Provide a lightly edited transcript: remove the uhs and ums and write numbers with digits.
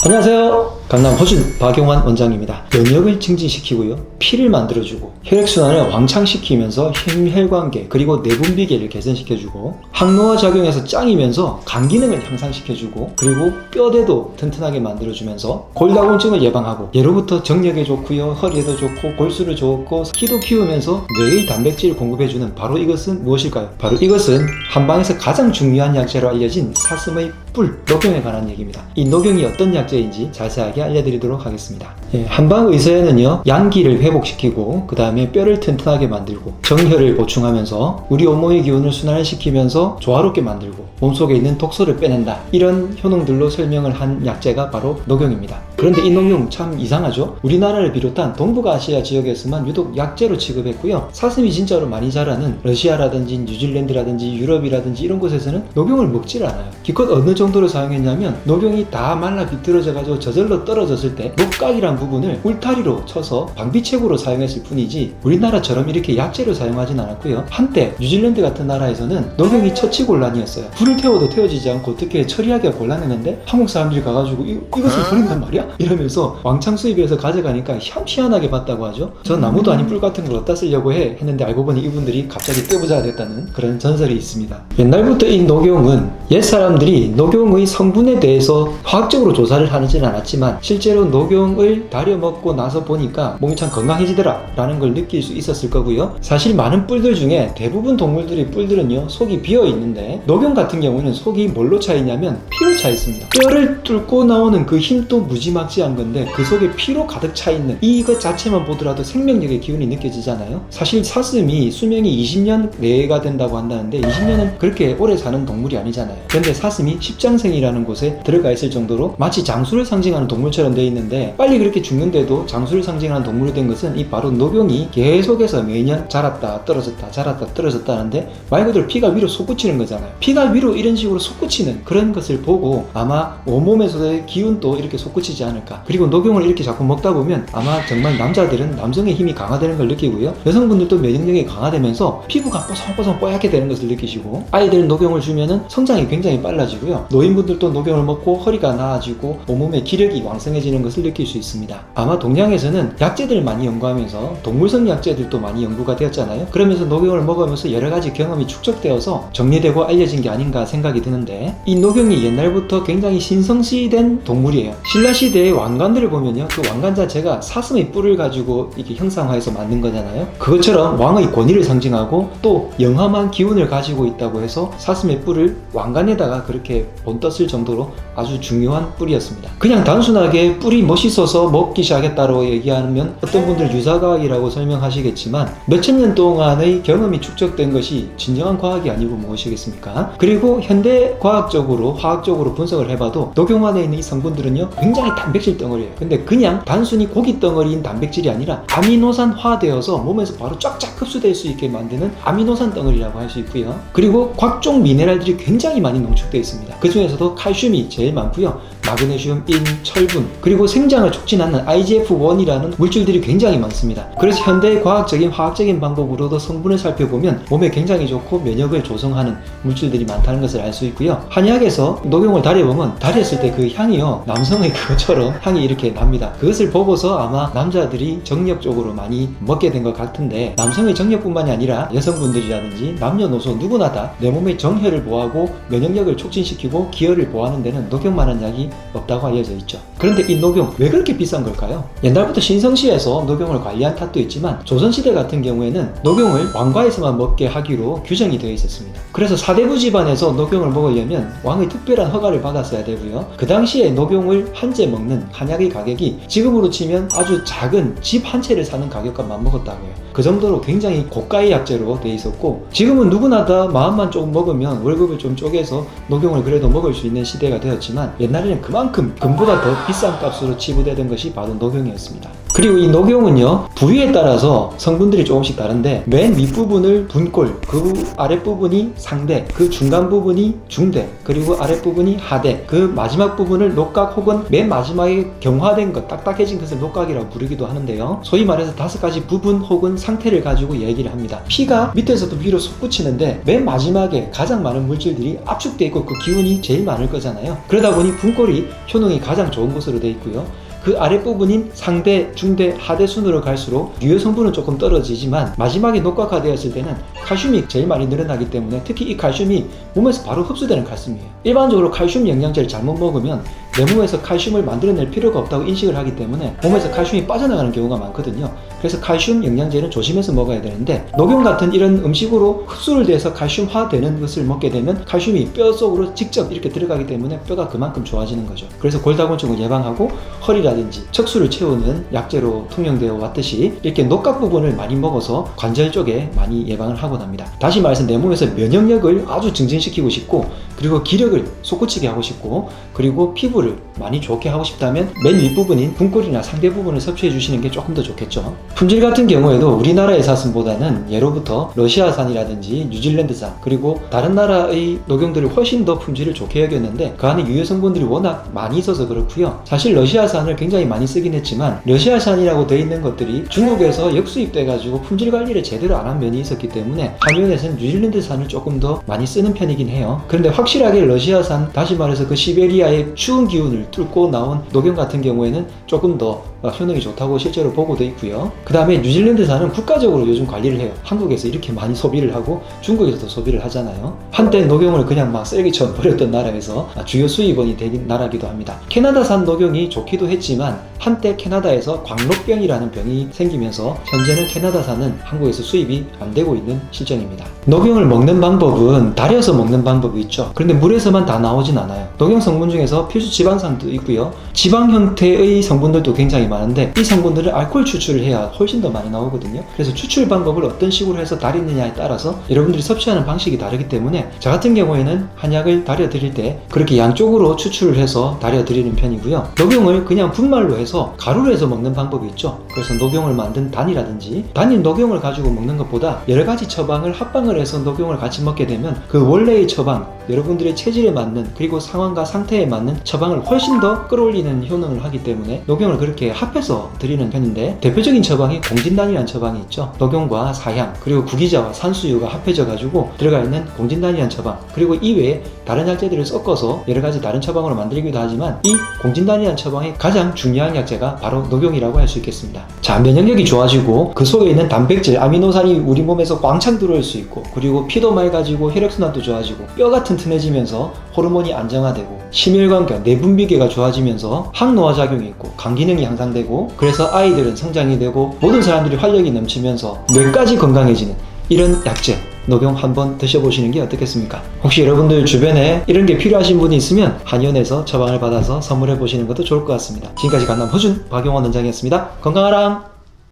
안녕하세요. 강남 허준 박용환 원장입니다. 면역을 증진시키고요, 피를 만들어주고 혈액순환을 왕창시키면서 혈관계 그리고 내분비계를 개선시켜주고 항노화 작용해서 짱이면서 간 기능을 향상시켜주고 그리고 뼈대도 튼튼하게 만들어주면서 골다공증을 예방하고 예로부터 정력에 좋고요, 허리에도 좋고 골수를 좋고 키도 키우면서 뇌의 단백질을 공급해주는 바로 이것은 무엇일까요? 바로 이것은 한방에서 가장 중요한 약재로 알려진 사슴의 뿔, 녹용에 관한 얘기입니다. 이 녹용이 어떤 약재인지 자세하게 알려드리도록 하겠습니다. 한방 의서에는요, 양기를 회복시키고 그 다음에 뼈를 튼튼하게 만들고 정혈을 보충하면서 우리 온몸의 기운을 순환시키면서 조화롭게 만들고 몸속에 있는 독소를 빼낸다, 이런 효능들로 설명을 한 약재가 바로 녹용입니다. 그런데 이 녹용 참 이상하죠? 우리나라를 비롯한 동북아시아 지역에서만 유독 약재로 취급했고요, 사슴이 진짜로 많이 자라는 러시아라든지 뉴질랜드라든지 유럽이라든지 이런 곳에서는 녹용을 먹질 않아요. 기껏 어느 정도로 사용했냐면 녹용이 다 말라 비틀어져 가지고 저절로 떨어졌을 때 녹각이란 부분을 울타리로 쳐서 방비책으로 사용했을 뿐이지 우리나라처럼 이렇게 약재로 사용하진 않았고요. 한때 뉴질랜드 같은 나라에서는 녹용이 처치곤란이었어요. 불을 태워도 태워지지 않고 어떻게 처리하기가 곤란했는데 한국 사람들이 가가지고 이것을 버린단 말이야? 이러면서 왕창 수입해서 가져가니까 희한하게 봤다고 하죠. 전 나무도 아닌 뿔 같은 걸 어디다 쓰려고 했는데 알고 보니 이분들이 갑자기 떼부자가 됐다는 그런 전설이 있습니다. 옛날부터 이 녹용은 옛사람들이 녹용의 성분에 대해서 화학적으로 조사를 하지는 않았지만 실제로 녹용을 다려 먹고 나서 보니까 몸이 참 건강해지더라 라는 걸 느낄 수 있었을 거고요. 사실 많은 뿔들 중에 대부분 동물들의 뿔들은요, 속이 비어 있는데 녹용 같은 경우는 속이 뭘로 차 있냐면 피로 차 있습니다. 뼈를 뚫고 나오는 그 힘도 무지막지한 건데 그 속에 피로 가득 차 있는 이것 자체만 보더라도 생명력의 기운이 느껴지잖아요. 사실 사슴이 수명이 20년 내가 된다고 한다는데 20년은 그렇게 오래 사는 동물이 아니잖아요. 근데 사슴이 십장생이라는 곳에 들어가 있을 정도로 마치 장수를 상징하는 동물처럼 되어 있는데 빨리 그렇게 죽는데도 장수를 상징하는 동물이 된 것은 이 바로 녹용이 계속해서 매년 자랐다 떨어졌다 자랐다 떨어졌다 하는데 말 그대로 피가 위로 솟구치는 거잖아요. 피가 위로 이런 식으로 솟구치는 그런 것을 보고 아마 온몸에서의 기운도 이렇게 솟구치지 않을까. 그리고 녹용을 이렇게 자꾸 먹다 보면 아마 정말 남자들은 남성의 힘이 강화되는 걸 느끼고요, 여성분들도 면역력이 강화되면서 피부가 뽀송뽀송 뽀얗게 되는 것을 느끼시고, 아이들은 녹용을 주면은 성장이 굉장히 빨라지고요, 노인분들도 녹용을 먹고 허리가 나아지고 온몸의 기력이 왕성해지는 것을 느낄 수 있습니다. 아마 동양에서는 약재들을 많이 연구하면서 동물성 약재들도 많이 연구가 되었잖아요. 그러면서 녹용을 먹으면서 여러 가지 경험이 축적되어서 정리되고 알려진 게 아닌가 생각이 드는데, 이 녹용이 옛날부터 굉장히 신성시된 동물이에요. 신라시대의 왕관들을 보면요, 그 왕관 자체가 사슴의 뿔을 가지고 이렇게 형상화해서 만든 거잖아요. 그것처럼 왕의 권위를 상징하고 또 영험한 기운을 가지고 있다고 해서 사슴의 뿔을 왕관에다가 그렇게 본떴을 정도로 아주 중요한 뿔이었습니다. 그냥 단순하게 뿔이 멋있어서 먹기 시작했다고 얘기하면 어떤 분들 유사과학이라고 설명하시겠지만 몇천 년 동안의 경험이 축적된 것이 진정한 과학이 아니고 무엇이겠습니까? 그리고 현대 과학적으로 화학적으로 분석을 해봐도 녹용 안에 있는 이 성분들은요, 굉장히 단백질 덩어리예요. 근데 그냥 단순히 고기 덩어리인 단백질이 아니라 아미노산화되어서 몸에서 바로 쫙쫙 흡수될 수 있게 만드는 아미노산 덩어리라고 할 수 있고요. 그리고 각종 미네랄들이 굉장히 많이 농축되어 있습니다. 그 중에서도 칼슘이 제일 많고요, 마그네슘, 인, 철분, 그리고 생장을 촉진하는 IGF-1이라는 물질들이 굉장히 많습니다. 그래서 현대의 과학적인 화학적인 방법으로도 성분을 살펴보면 몸에 굉장히 좋고 면역을 조성하는 물질들이 많다는 것을 알 수 있고요. 한의학에서 녹용을 달여보면 달였을 때 그 향이요, 남성의 그것처럼 향이 이렇게 납니다. 그것을 보고서 아마 남자들이 정력적으로 많이 먹게 된 것 같은데, 남성의 정력뿐만이 아니라 여성분들이라든지 남녀노소 누구나 다 내 몸의 정혈을 보호하고 면역력을 촉진시키고 기혈을 보호하는 데는 녹용만한 약이 없다고 알려져 있죠. 그런데 이 녹용 왜 그렇게 비싼 걸까요? 옛날부터 신성시에서 녹용을 관리한 탓도 있지만 조선시대 같은 경우에는 녹용을 왕가에서만 먹게 하기로 규정이 되어 있었습니다. 그래서 사대부 집안에서 녹용을 먹으려면 왕의 특별한 허가를 받았어야 되고요, 그 당시에 녹용을 한 재 먹는 한약의 가격이 지금으로 치면 아주 작은 집 한 채를 사는 가격값만 먹었다고 해요. 그 정도로 굉장히 고가의 약재로 되어 있었고, 지금은 누구나 다 마음만 조금 먹으면 월급을 좀 쪼개서 녹용을 그래도 먹을 수 있는 시대가 되었지만 옛날에는 그만큼 금보다 더 비싼 값으로 치부되던 것이 바로 녹용이었습니다. 그리고 이 녹용은요, 부위에 따라서 성분들이 조금씩 다른데 맨 윗부분을 분골, 그 아랫부분이 상대, 그 중간 부분이 중대, 그리고 아랫부분이 하대, 그 마지막 부분을 녹각 혹은 맨 마지막에 경화된 것, 딱딱해진 것을 녹각이라고 부르기도 하는데요. 소위 말해서 5가지 부분 혹은 상태를 가지고 얘기를 합니다. 피가 밑에서도 위로 솟구치는데 맨 마지막에 가장 많은 물질들이 압축돼 있고 그 기운이 제일 많을 거잖아요. 그러다 보니 분골이 효능이 가장 좋은 곳으로 돼 있고요. 그 아랫부분인 상대, 중대, 하대 순으로 갈수록 유효 성분은 조금 떨어지지만 마지막에 녹각화되었을 때는 칼슘이 제일 많이 늘어나기 때문에 특히 이 칼슘이 몸에서 바로 흡수되는 칼슘이에요. 일반적으로 칼슘 영양제를 잘못 먹으면 내 몸에서 칼슘을 만들어낼 필요가 없다고 인식을 하기 때문에 몸에서 칼슘이 빠져나가는 경우가 많거든요. 그래서 칼슘 영양제는 조심해서 먹어야 되는데 녹용 같은 이런 음식으로 흡수를 돼서 칼슘화되는 것을 먹게 되면 칼슘이 뼈 속으로 직접 이렇게 들어가기 때문에 뼈가 그만큼 좋아지는 거죠. 그래서 골다공증을 예방하고 허리라든지 척수를 채우는 약재로 통용되어 왔듯이 이렇게 녹각 부분을 많이 먹어서 관절 쪽에 많이 예방을 하곤 합니다. 다시 말해서 내 몸에서 면역력을 아주 증진시키고 싶고 그리고 기력을 솟구치게 하고 싶고 그리고 피부를 많이 좋게 하고 싶다면 맨 윗부분인 분골이나 상대 부분을 섭취해 주시는 게 조금 더 좋겠죠. 품질 같은 경우에도 우리나라의 사슴보다는 예로부터 러시아산이라든지 뉴질랜드산 그리고 다른 나라의 녹용들을 훨씬 더 품질을 좋게 여겼는데 그 안에 유해 성분들이 워낙 많이 있어서 그렇고요. 사실 러시아산을 굉장히 많이 쓰긴 했지만 러시아산이라고 되어 있는 것들이 중국에서 역수입돼 가지고 품질 관리를 제대로 안 한 면이 있었기 때문에 한의원에서는 뉴질랜드산을 조금 더 많이 쓰는 편이긴 해요. 그런데 확실하게 러시아산, 다시 말해서 그 시베리아의 추운 기운을 뚫고 나온 녹용 같은 경우에는 조금 더 효능이 좋다고 실제로 보고도 있고요. 그 다음에 뉴질랜드산은 국가적으로 요즘 관리를 해요. 한국에서 이렇게 많이 소비를 하고 중국에서도 소비를 하잖아요. 한때 녹용을 그냥 막 쓰레기처럼 버렸던 나라에서 주요 수입원이 된 나라기도 합니다. 캐나다산 녹용이 좋기도 했지만 한때 캐나다에서 광록병이라는 병이 생기면서 현재는 캐나다산은 한국에서 수입이 안 되고 있는 실정입니다. 녹용을 먹는 방법은 달여서 먹는 방법이 있죠. 그런데 물에서만 다 나오진 않아요. 녹용 성분 중에서 필수 지방산도 있고요. 지방 형태의 성분들도 굉장히 많은데 이 성분들을 알코올 추출을 해야 훨씬 더 많이 나오거든요. 그래서 추출 방법을 어떤 식으로 해서 달이느냐에 따라서 여러분들이 섭취하는 방식이 다르기 때문에 저 같은 경우에는 한약을 달여 드릴 때 그렇게 양쪽으로 추출을 해서 달여 드리는 편이고요. 녹용을 그냥 분말로 해서 가루로 해서 먹는 방법이 있죠. 그래서 녹용을 만든 단이라든지 단일 녹용을 가지고 먹는 것보다 여러 가지 처방을 합방을 해서 녹용을 같이 먹게 되면 그 원래의 처방, 여러분들의 체질에 맞는 그리고 상황과 상태에 맞는 처방을 훨씬 더 끌어올리는 효능을 하기 때문에 녹용을 그렇게 합해서 드리는 편인데 대표적인 처방이 공진단이라는 처방이 있죠. 녹용과 사향 그리고 구기자와 산수유가 합해져 가지고 들어가 있는 공진단이라는 처방, 그리고 이외에 다른 약재들을 섞어서 여러 가지 다른 처방으로 만들기도 하지만 이 공진단이라는 처방의 가장 중요한 약재가 바로 녹용이라고 할 수 있겠습니다. 자, 면역력이 좋아지고 그 속에 있는 단백질, 아미노산이 우리 몸에서 왕창 들어올 수 있고 그리고 피도 맑아지고 혈액순환도 좋아지고 뼈가 튼튼해지면서 호르몬이 안정화되고 심혈관계, 내분비계가 좋아지면서 항노화 작용이 있고 간 기능이 향상되고 그래서 아이들은 성장이 되고 모든 사람들이 활력이 넘치면서 뇌까지 건강해지는 이런 약재 녹용 한번 드셔보시는 게 어떻겠습니까? 혹시 여러분들 주변에 이런 게 필요하신 분이 있으면 한의원에서 처방을 받아서 선물해 보시는 것도 좋을 것 같습니다. 지금까지 강남 허준 박용원 원장이었습니다. 건강하람!